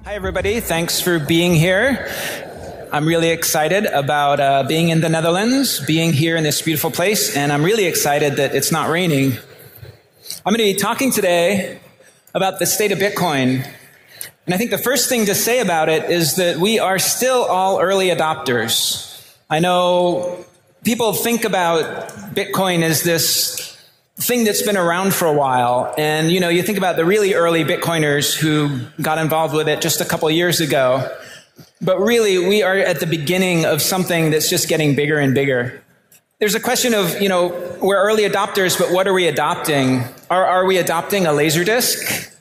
Hi, everybody. Thanks for being here. I'm really excited about being in the Netherlands, being here in this beautiful place, and I'm really excited that it's not raining. I'm going to be talking today about the state of Bitcoin. And I think the first thing to say about it is that we are still all early adopters. I know people think about Bitcoin as this thing that's been around for a while. And, you think about the really early Bitcoiners who got involved with it just a couple of years ago. But really, we are at the beginning of something that's just getting bigger and bigger. There's a question of, we're early adopters, but what are we adopting? Are we adopting a Laserdisc?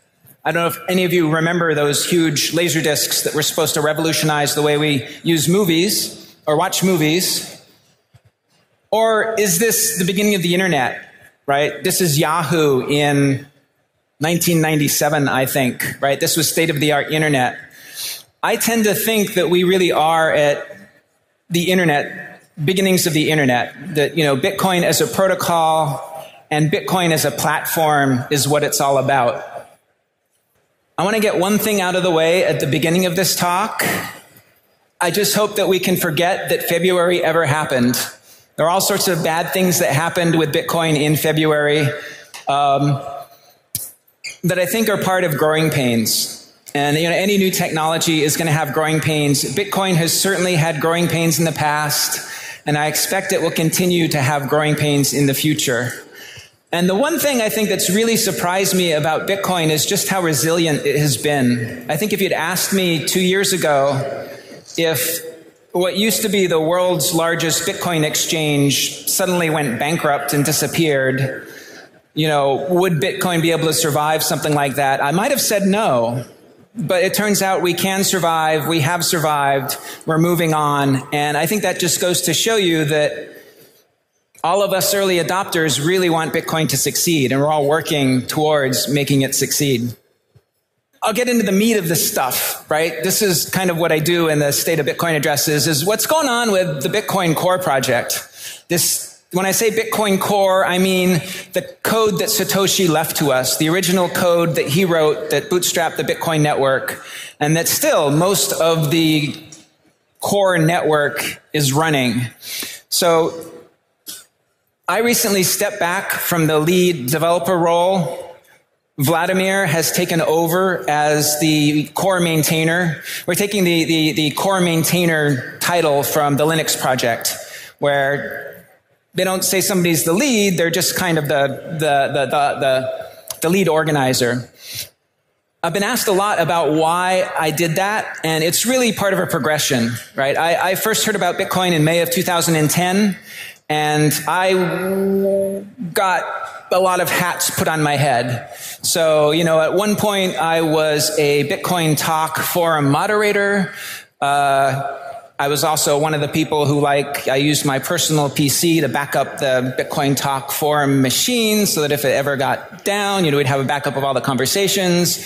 I don't know if any of you remember those huge Laserdiscs that were supposed to revolutionize the way we use movies or watch movies. Or is this the beginning of the internet? Right? This is Yahoo in 1997, I think, right? This was state-of-the-art internet. I tend to think that we really are at the internet, beginnings of the internet, that, Bitcoin as a protocol and Bitcoin as a platform is what it's all about. I want to get one thing out of the way at the beginning of this talk. I just hope that we can forget that February ever happened. There are all sorts of bad things that happened with Bitcoin in February that I think are part of growing pains. And any new technology is going to have growing pains. Bitcoin has certainly had growing pains in the past, and I expect it will continue to have growing pains in the future. And the one thing I think that's really surprised me about Bitcoin is just how resilient it has been. I think if you'd asked me 2 years ago if what used to be the world's largest Bitcoin exchange suddenly went bankrupt and disappeared, would Bitcoin be able to survive something like that? I might have said no, but it turns out we can survive, we have survived, we're moving on, and I think that just goes to show you that all of us early adopters really want Bitcoin to succeed, and we're all working towards making it succeed. I'll get into the meat of this stuff, right? This is kind of what I do in the State of Bitcoin addresses, is what's going on with the Bitcoin Core project. When I say Bitcoin Core, I mean the code that Satoshi left to us, the original code that he wrote that bootstrapped the Bitcoin network, and that still most of the core network is running. So I recently stepped back from the lead developer role. Vladimir has taken over as the core maintainer. We're taking the core maintainer title from the Linux project, where they don't say somebody's the lead, they're just kind of the lead organizer. I've been asked a lot about why I did that, and it's really part of a progression, right? I first heard about Bitcoin in May of 2010, and I got a lot of hats put on my head. So, at one point I was a Bitcoin Talk forum moderator. I was also one of the people who I used my personal PC to back up the Bitcoin Talk forum machine so that if it ever got down, we'd have a backup of all the conversations.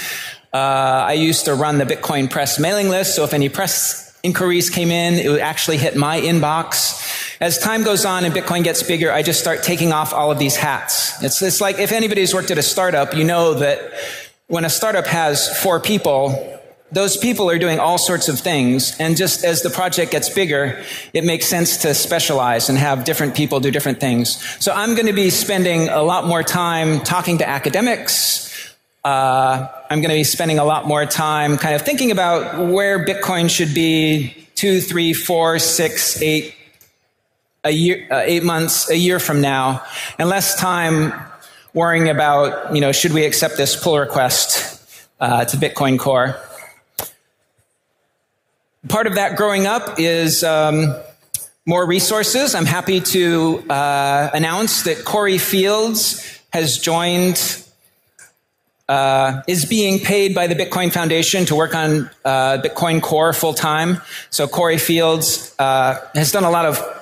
I used to run the Bitcoin Press mailing list, so if any press inquiries came in, it would actually hit my inbox. As time goes on and Bitcoin gets bigger, I just start taking off all of these hats. It's like if anybody's worked at a startup, you know that when a startup has 4 people, those people are doing all sorts of things. And just as the project gets bigger, it makes sense to specialize and have different people do different things. So I'm going to be spending a lot more time talking to academics. I'm going to be spending a lot more time kind of thinking about where Bitcoin should be 2, 3, 4, 6, 8 months, a year from now, and less time worrying about, should we accept this pull request to Bitcoin Core. Part of that growing up is more resources. I'm happy to announce that Corey Fields has joined, is being paid by the Bitcoin Foundation to work on Bitcoin Core full-time. So Corey Fields has done a lot of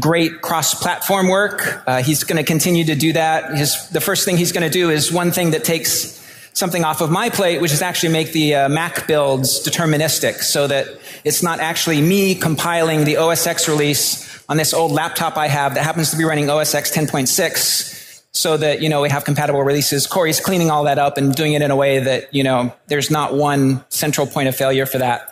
great cross-platform work. He's going to continue to do that. The first thing he's going to do is one thing that takes something off of my plate, which is actually make the Mac builds deterministic so that it's not actually me compiling the OS X release on this old laptop I have that happens to be running OS X 10.6 so that, we have compatible releases. Corey's cleaning all that up and doing it in a way that, there's not one central point of failure for that.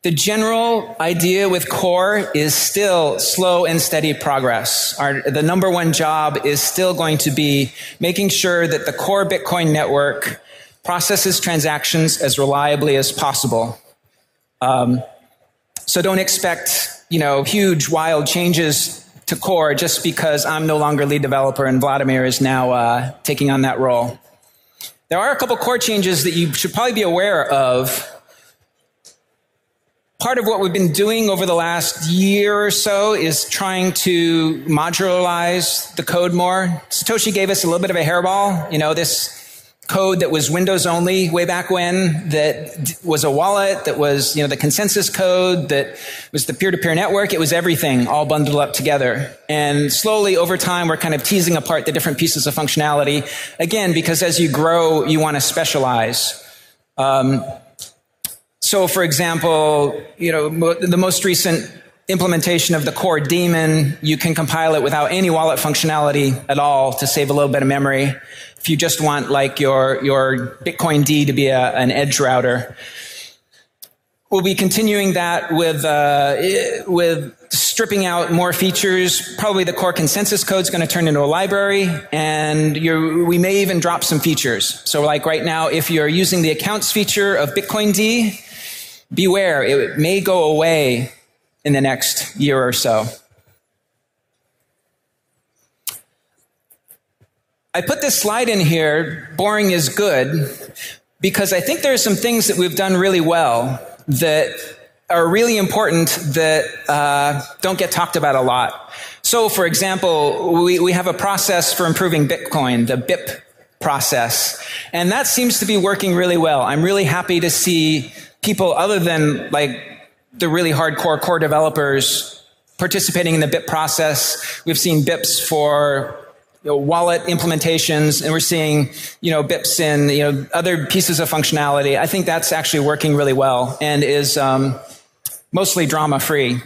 The general idea with core is still slow and steady progress. The number one job is still going to be making sure that the core Bitcoin network processes transactions as reliably as possible. So don't expect, huge, wild changes to core just because I'm no longer lead developer and Vladimir is now taking on that role. There are a couple core changes that you should probably be aware of. Part of what we've been doing over the last year or so is trying to modularize the code more. Satoshi gave us a little bit of a hairball, this code that was Windows only way back when, that was a wallet, that was, the consensus code, that was the peer-to-peer network. It was everything all bundled up together. And slowly over time, we're kind of teasing apart the different pieces of functionality. Again, because as you grow, you want to specialize. So, for example, the most recent implementation of the core daemon, you can compile it without any wallet functionality at all to save a little bit of memory. If you just want like your Bitcoin D to be an edge router. We'll be continuing that with stripping out more features. Probably the core consensus code is going to turn into a library, and we may even drop some features. So like right now, if you're using the accounts feature of Bitcoin D, beware, it may go away in the next year or so. I put this slide in here, boring is good, because I think there are some things that we've done really well that are really important that don't get talked about a lot. So, for example, we have a process for improving Bitcoin, the BIP process, and that seems to be working really well. I'm really happy to see people other than like the really hardcore core developers participating in the BIP process. We've seen BIPs for wallet implementations, and we're seeing, BIPs in, other pieces of functionality. I think that's actually working really well and is mostly drama-free.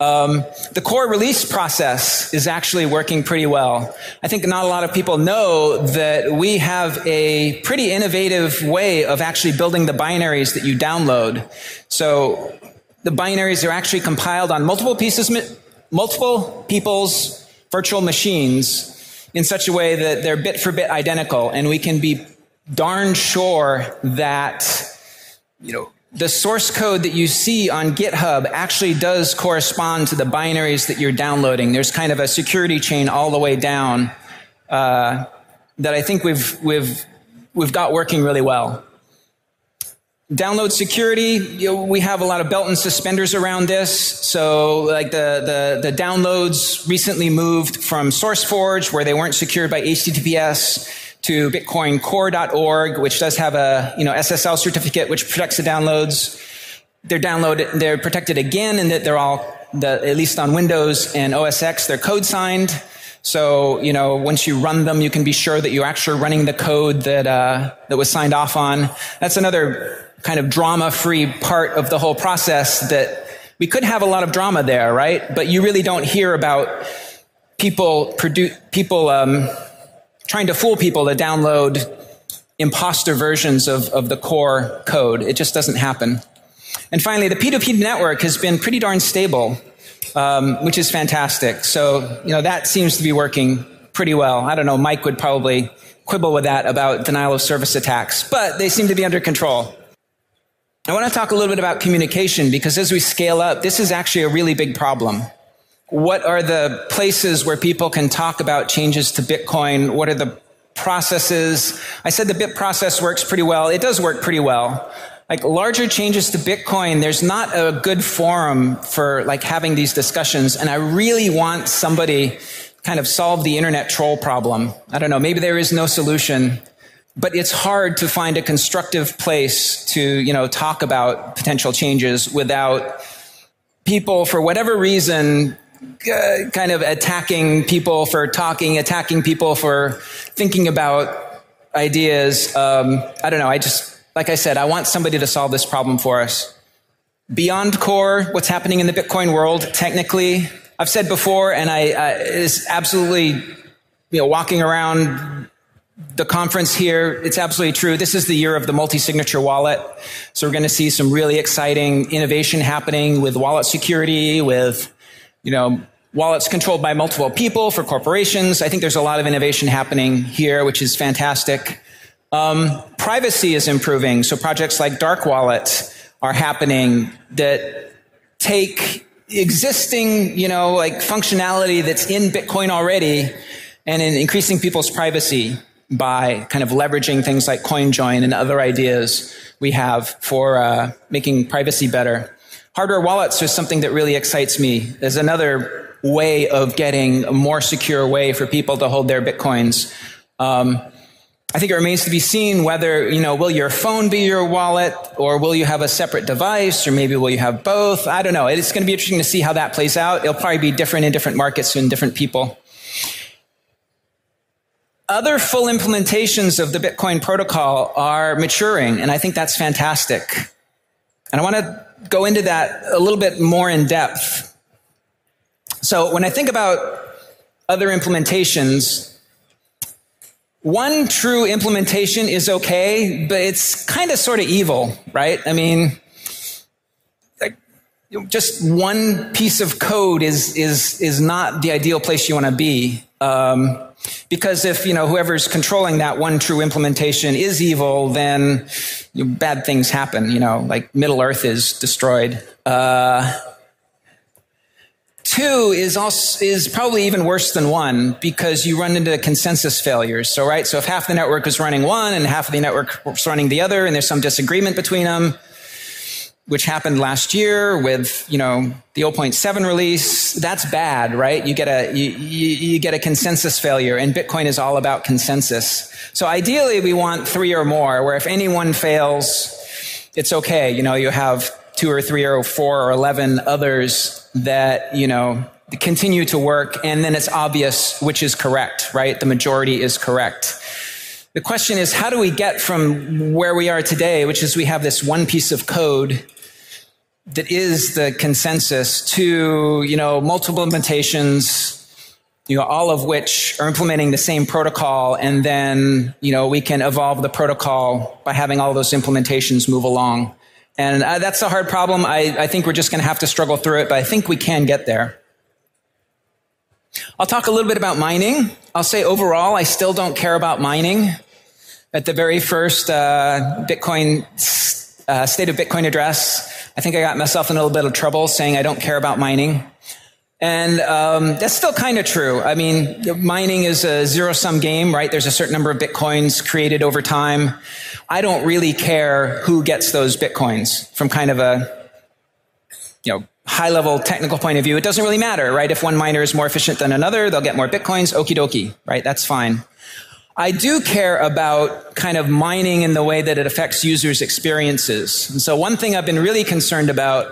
The core release process is actually working pretty well. I think not a lot of people know that we have a pretty innovative way of actually building the binaries that you download. So the binaries are actually compiled on multiple people's virtual machines in such a way that they're bit for bit identical, and we can be darn sure that, the source code that you see on GitHub actually does correspond to the binaries that you're downloading. There's kind of a security chain all the way down that I think we've got working really well. Download security, we have a lot of belt and suspenders around this. So like the downloads recently moved from SourceForge, where they weren't secured by HTTPS, to bitcoincore.org, which does have a SSL certificate which protects the downloads. They're protected again in that they're all, at least on Windows and OS X, they're code signed. So, once you run them, you can be sure that you're actually running the code that was signed off on. That's another kind of drama-free part of the whole process, that we could have a lot of drama there, right? But you really don't hear about people trying to fool people to download imposter versions of the core code. It just doesn't happen. And finally, the P2P network has been pretty darn stable, which is fantastic. So, that seems to be working pretty well. I don't know, Mike would probably quibble with that about denial of service attacks, but they seem to be under control. I want to talk a little bit about communication, because as we scale up, this is actually a really big problem. What are the places where people can talk about changes to Bitcoin? What are the processes? I said the BIP process works pretty well. It does work pretty well. Like larger changes to Bitcoin, there's not a good forum for like having these discussions. And I really want somebody kind of solve the internet troll problem. I don't know, maybe there is no solution, but it's hard to find a constructive place to, talk about potential changes without people, for whatever reason, kind of attacking people for talking, attacking people for thinking about ideas. I don't know. Like I said, I want somebody to solve this problem for us. Beyond core, what's happening in the Bitcoin world, technically, I've said before, and is absolutely, walking around the conference here, it's absolutely true. This is the year of the multi-signature wallet. So we're going to see some really exciting innovation happening with wallet security, with, wallets controlled by multiple people for corporations. I think there's a lot of innovation happening here, which is fantastic. Privacy is improving. So projects like Dark Wallet are happening that take existing, functionality that's in Bitcoin already and in increasing people's privacy by kind of leveraging things like CoinJoin and other ideas we have for making privacy better. Hardware wallets is something that really excites me as another way of getting a more secure way for people to hold their Bitcoins. I think it remains to be seen whether, will your phone be your wallet, or will you have a separate device, or maybe will you have both? I don't know. It's going to be interesting to see how that plays out. It'll probably be different in different markets and different people. Other full implementations of the Bitcoin protocol are maturing, and I think that's fantastic. And I want to go into that a little bit more in depth. So when I think about other implementations, one true implementation is okay, but it's kind of sort of evil, right? I mean, just one piece of code is not the ideal place you want to be. Because if, whoever's controlling that one true implementation is evil, then bad things happen, like Middle Earth is destroyed. Two is probably even worse than one, because you run into consensus failures. So if half the network is running one and half of the network is running the other, and there's some disagreement between them, which happened last year with, the 0.7 release, that's bad, right? You get a consensus failure, and Bitcoin is all about consensus. So ideally, we want 3 or more, where if any one fails, it's okay. You have 2 or 3 or 4 or 11 others that, continue to work, and then it's obvious which is correct, right? The majority is correct. The question is, how do we get from where we are today, which is we have this one piece of code that is the consensus, to, multiple implementations, all of which are implementing the same protocol, and then, we can evolve the protocol by having all those implementations move along. And that's a hard problem. I think we're just going to have to struggle through it, but I think we can get there. I'll talk a little bit about mining. I'll say overall, I still don't care about mining. At the very first Bitcoin State of Bitcoin address, I think I got myself in a little bit of trouble saying I don't care about mining. And that's still kind of true. I mean, mining is a zero-sum game, right? There's a certain number of Bitcoins created over time. I don't really care who gets those Bitcoins from kind of a, high-level technical point of view. It doesn't really matter, right? If one miner is more efficient than another, they'll get more Bitcoins. Okie dokie, right? That's fine. I do care about kind of mining in the way that it affects users' experiences. And so one thing I've been really concerned about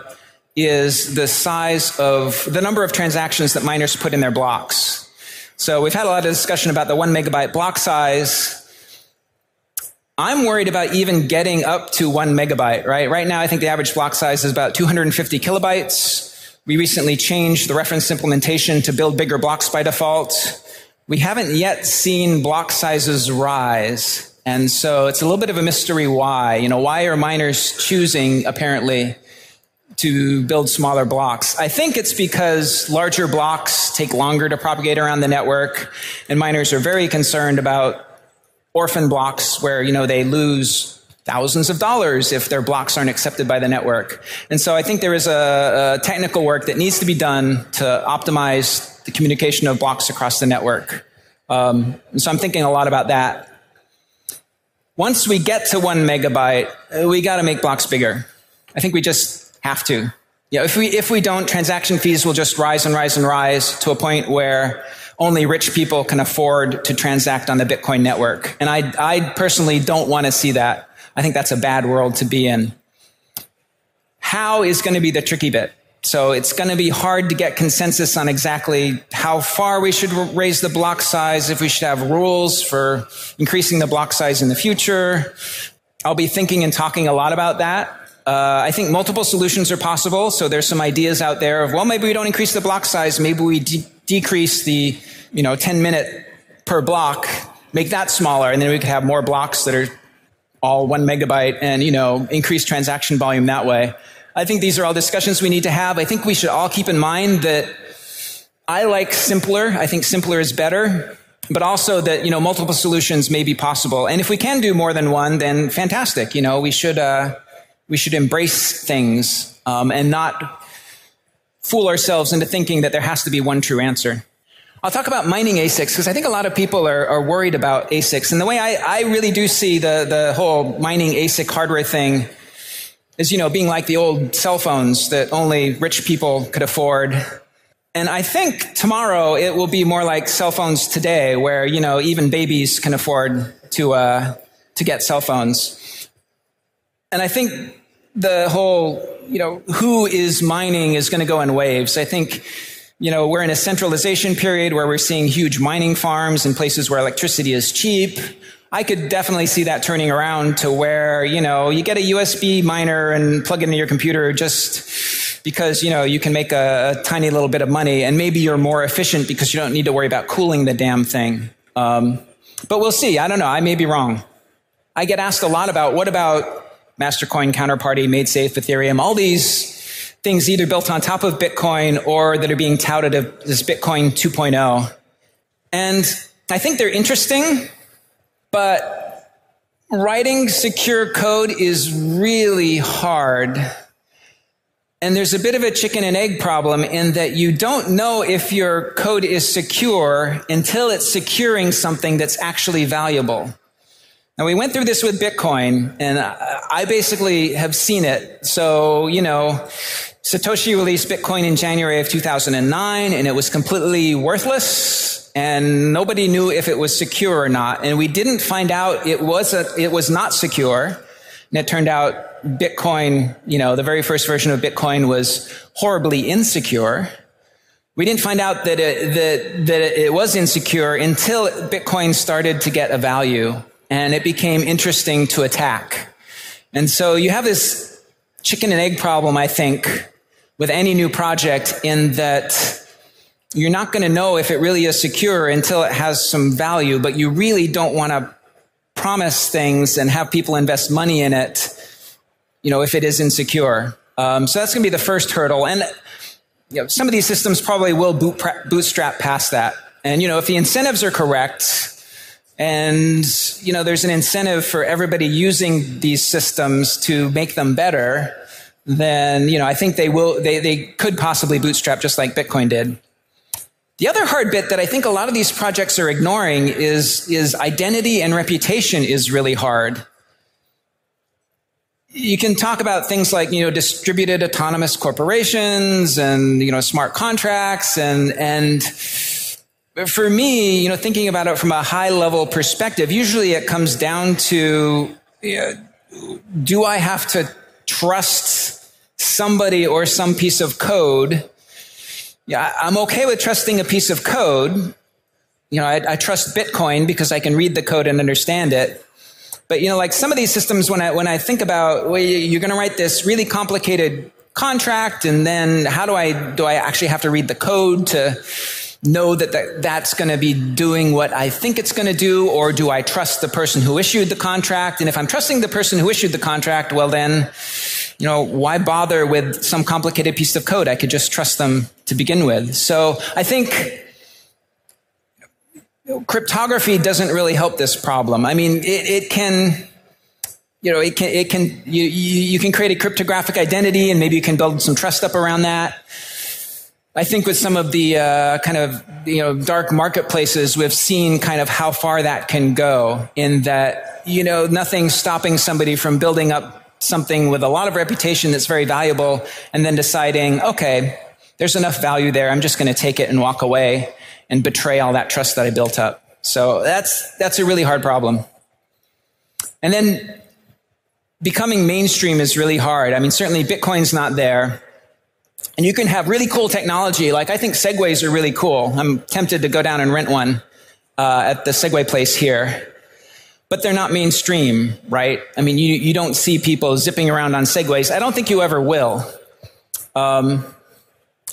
is the size of the number of transactions that miners put in their blocks. So we've had a lot of discussion about the 1 megabyte block size. I'm worried about even getting up to 1 megabyte, right? Right now, I think the average block size is about 250 kilobytes. We recently changed the reference implementation to build bigger blocks by default. We haven't yet seen block sizes rise. And so it's a little bit of a mystery why. Why are miners choosing, apparently, to build smaller blocks? I think it's because larger blocks take longer to propagate around the network, and miners are very concerned about orphan blocks where, they lose thousands of dollars if their blocks aren't accepted by the network. And so I think there is a technical work that needs to be done to optimize the communication of blocks across the network. And so I'm thinking a lot about that. Once we get to 1 megabyte, we got to make blocks bigger. I think we just have to. If we don't, transaction fees will just rise and rise and rise to a point where only rich people can afford to transact on the Bitcoin network. And I personally don't want to see that. I think that's a bad world to be in. How is going to be the tricky bit. So it's going to be hard to get consensus on exactly how far we should raise the block size, if we should have rules for increasing the block size in the future. I'll be thinking and talking a lot about that. I think multiple solutions are possible. So there's some ideas out there of, well, maybe we don't increase the block size. Maybe we decrease the 10-minute per block, make that smaller, and then we could have more blocks that are all 1 megabyte and, increase transaction volume that way. I think these are all discussions we need to have. I think we should all keep in mind that I like simpler. I think simpler is better, but also that, multiple solutions may be possible. And if we can do more than one, then fantastic. We should embrace things, and not fool ourselves into thinking that there has to be one true answer. I'll talk about mining ASICs because I think a lot of people are worried about ASICs. And the way I really do see the whole mining ASIC hardware thing is, being like the old cell phones that only rich people could afford. And I think tomorrow it will be more like cell phones today where, even babies can afford to get cell phones. And I think the whole, who is mining is going to go in waves. I think, we're in a centralization period where we're seeing huge mining farms in places where electricity is cheap. I could definitely see that turning around to where, you get a USB miner and plug it into your computer just because, you can make a tiny little bit of money, and maybe you're more efficient because you don't need to worry about cooling the damn thing. But we'll see. I don't know. I may be wrong. I get asked a lot about what about Mastercoin, Counterparty, MadeSafe, Ethereum, all these things either built on top of Bitcoin or that are being touted as Bitcoin 2.0. And I think they're interesting, but writing secure code is really hard. And there's a bit of a chicken and egg problem in that you don't know if your code is secure until it's securing something that's actually valuable. Now, we went through this with Bitcoin, and I basically have seen it. So, Satoshi released Bitcoin in January of 2009, and it was completely worthless, and nobody knew if it was secure or not. And we didn't find out it was not secure. And it turned out Bitcoin, the very first version of Bitcoin was horribly insecure. We didn't find out that it was insecure until Bitcoin started to get a value. And it became interesting to attack. And so you have this chicken and egg problem, I think, with any new project in that you're not going to know if it really is secure until it has some value, but you really don't want to promise things and have people invest money in it, if it is insecure. So that's going to be the first hurdle. And some of these systems probably will bootstrap past that. And, if the incentives are correct, and, there's an incentive for everybody using these systems to make them better, then, I think they could possibly bootstrap just like Bitcoin did. The other hard bit that I think a lot of these projects are ignoring is identity and reputation is really hard. You can talk about things like, distributed autonomous corporations and, smart contracts and for me, thinking about it from a high level perspective, usually it comes down to, do I have to trust somebody or some piece of code? Yeah, I'm okay with trusting a piece of code. I trust Bitcoin because I can read the code and understand it. But, like some of these systems, when I think about, well, you're going to write this really complicated contract, and then do I actually have to read the code to know that's going to be doing what I think it's going to do, or do I trust the person who issued the contract? And if I'm trusting the person who issued the contract, well then, why bother with some complicated piece of code? I could just trust them to begin with. So I think cryptography doesn't really help this problem. I mean, you can create a cryptographic identity and maybe you can build some trust up around that. I think with some of the dark marketplaces, we've seen kind of how far that can go in that, nothing's stopping somebody from building up something with a lot of reputation that's very valuable and then deciding, okay, there's enough value there. I'm just going to take it and walk away and betray all that trust that I built up. So that's a really hard problem. And then becoming mainstream is really hard. I mean, certainly Bitcoin's not there. And you can have really cool technology. Like, I think Segways are really cool. I'm tempted to go down and rent one at the Segway place here. But they're not mainstream, right? I mean, you don't see people zipping around on Segways. I don't think you ever will.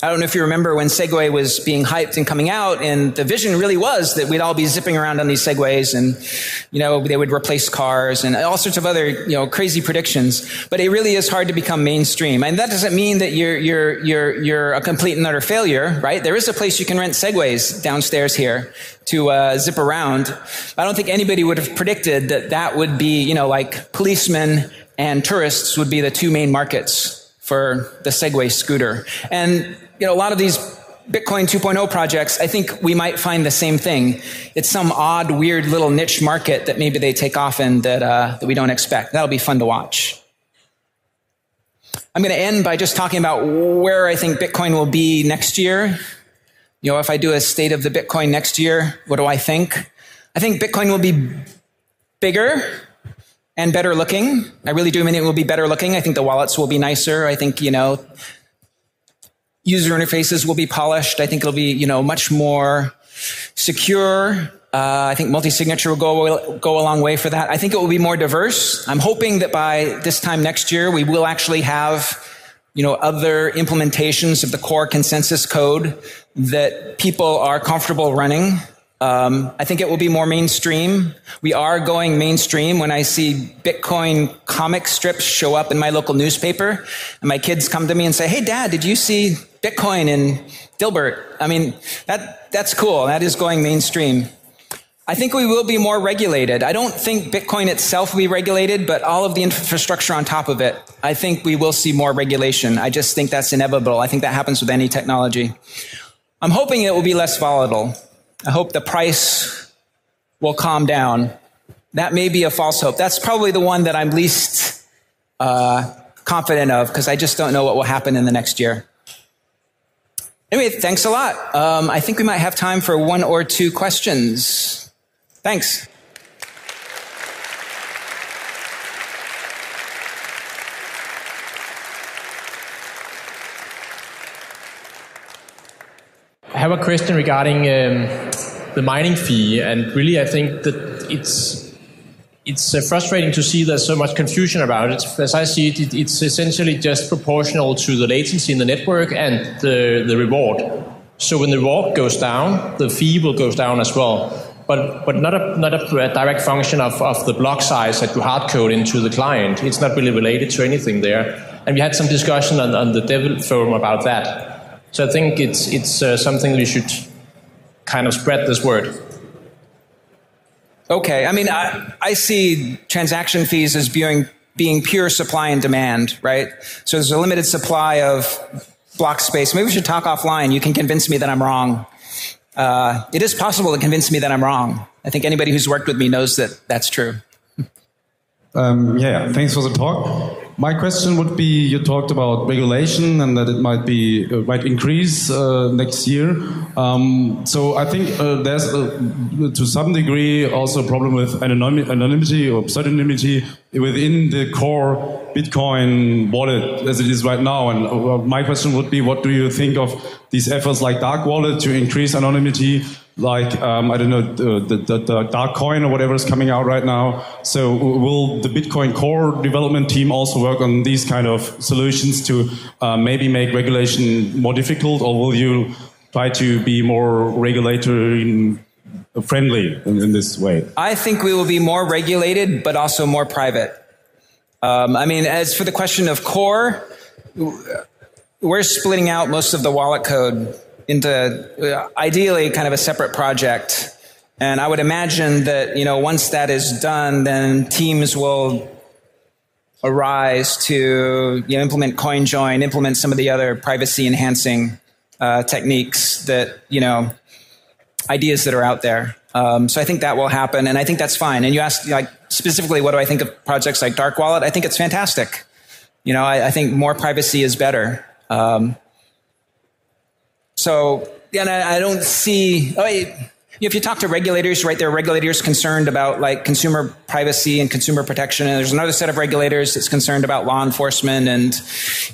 I don't know if you remember when Segway was being hyped and coming out, and the vision really was that we'd all be zipping around on these Segways, and they would replace cars and all sorts of other crazy predictions. But it really is hard to become mainstream, and that doesn't mean that you're a complete and utter failure, right? There is a place you can rent Segways downstairs here to zip around. I don't think anybody would have predicted that would be like policemen and tourists would be the two main markets for the Segway scooter. And a lot of these Bitcoin 2.0 projects, I think we might find the same thing. It's some odd, weird little niche market that maybe they take off in that we don't expect. That'll be fun to watch. I'm going to end by just talking about where I think Bitcoin will be next year. If I do a state of the Bitcoin next year, what do I think? I think Bitcoin will be bigger and better looking. I really do mean it will be better looking. I think the wallets will be nicer. I think, user interfaces will be polished. I think it'll be, much more secure. I think multi-signature will go a long way for that. I think it will be more diverse. I'm hoping that by this time next year, we will actually have, other implementations of the core consensus code that people are comfortable running. I think it will be more mainstream. We are going mainstream. When I see Bitcoin comic strips show up in my local newspaper, and my kids come to me and say, "Hey, Dad, did you see Bitcoin in Dilbert?" I mean, that's cool. That is going mainstream. I think we will be more regulated. I don't think Bitcoin itself will be regulated, but all of the infrastructure on top of it, I think we will see more regulation. I just think that's inevitable. I think that happens with any technology. I'm hoping it will be less volatile. I hope the price will calm down. That may be a false hope. That's probably the one that I'm least confident of, because I just don't know what will happen in the next year. Anyway, thanks a lot. I think we might have time for one or two questions. Thanks. I have a question regarding the mining fee, and really I think that it's frustrating to see there's so much confusion about it. As I see it, it's essentially just proportional to the latency in the network and the reward. So when the reward goes down, the fee will go down as well. But not a direct function of the block size that you hard code into the client. It's not really related to anything there. And we had some discussion on the Dev forum about that. So I think it's something we should kind of spread this word. Okay, I mean, I see transaction fees as being pure supply and demand, right? So there's a limited supply of block space. Maybe we should talk offline. You can convince me that I'm wrong. It is possible to convince me that I'm wrong. I think anybody who's worked with me knows that that's true. Yeah, thanks for the talk. My question would be, you talked about regulation and that it might increase next year. So I think there's to some degree also a problem with anonymity or pseudonymity within the core Bitcoin wallet as it is right now. And my question would be, what do you think of these efforts like Dark Wallet to increase anonymity? Like, I don't know, the Dark Coin or whatever is coming out right now. So will the Bitcoin core development team also work on these kind of solutions to maybe make regulation more difficult, or will you try to be more regulatory friendly in this way? I think we will be more regulated, but also more private. I mean, as for the question of core, we're splitting out most of the wallet code into ideally kind of a separate project. And I would imagine that, once that is done, then teams will arise to implement CoinJoin, implement some of the other privacy enhancing techniques that, ideas that are out there. So I think that will happen, and I think that's fine. And you asked specifically, what do I think of projects like Dark Wallet? I think it's fantastic. I think more privacy is better. And I don't see. If you talk to regulators, right, there are regulators concerned about consumer privacy and consumer protection, and there's another set of regulators that's concerned about law enforcement and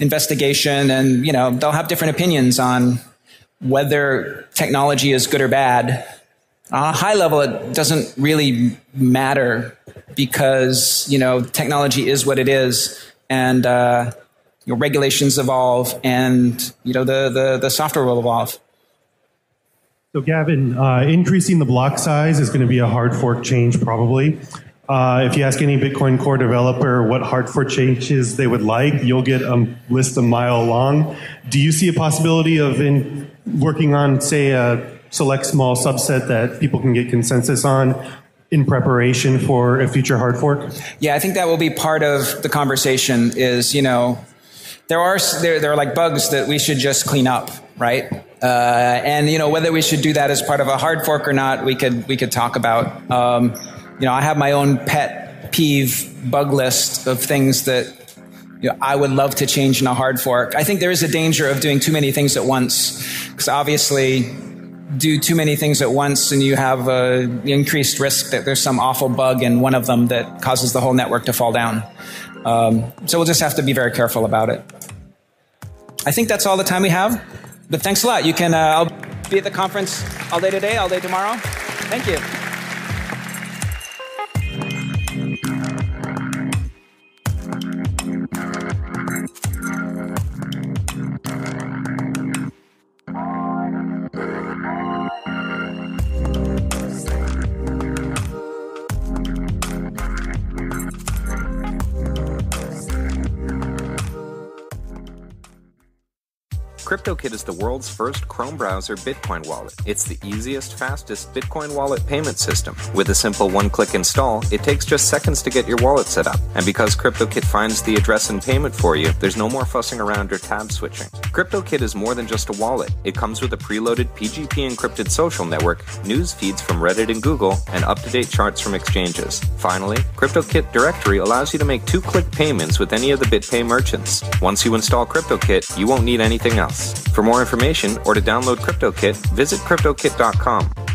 investigation, and they'll have different opinions on whether technology is good or bad. On a high level, it doesn't really matter because technology is what it is, and regulations evolve and the software will evolve. So Gavin, increasing the block size is going to be a hard fork change probably. If you ask any Bitcoin Core developer what hard fork changes they would like, you'll get a list a mile long. Do you see a possibility of working on, say, a select small subset that people can get consensus on in preparation for a future hard fork? Yeah, I think that will be part of the conversation is, there are like bugs that we should just clean up, right? And whether we should do that as part of a hard fork or not, we could talk about. I have my own pet peeve bug list of things that I would love to change in a hard fork. I think there is a danger of doing too many things at once, because obviously do too many things at once and you have an increased risk that there's some awful bug in one of them that causes the whole network to fall down. So we'll just have to be very careful about it. I think that's all the time we have, but thanks a lot. I'll be at the conference all day today, all day tomorrow. Thank you. CryptoKit is the world's first Chrome browser Bitcoin wallet. It's the easiest, fastest Bitcoin wallet payment system. With a simple one-click install, it takes just seconds to get your wallet set up. And because CryptoKit finds the address and payment for you, there's no more fussing around or tab switching. CryptoKit is more than just a wallet. It comes with a preloaded PGP encrypted social network, news feeds from Reddit and Google, and up-to-date charts from exchanges. Finally, CryptoKit Directory allows you to make two-click payments with any of the BitPay merchants. Once you install CryptoKit, you won't need anything else. For more information or to download CryptoKit, visit CryptoKit.com.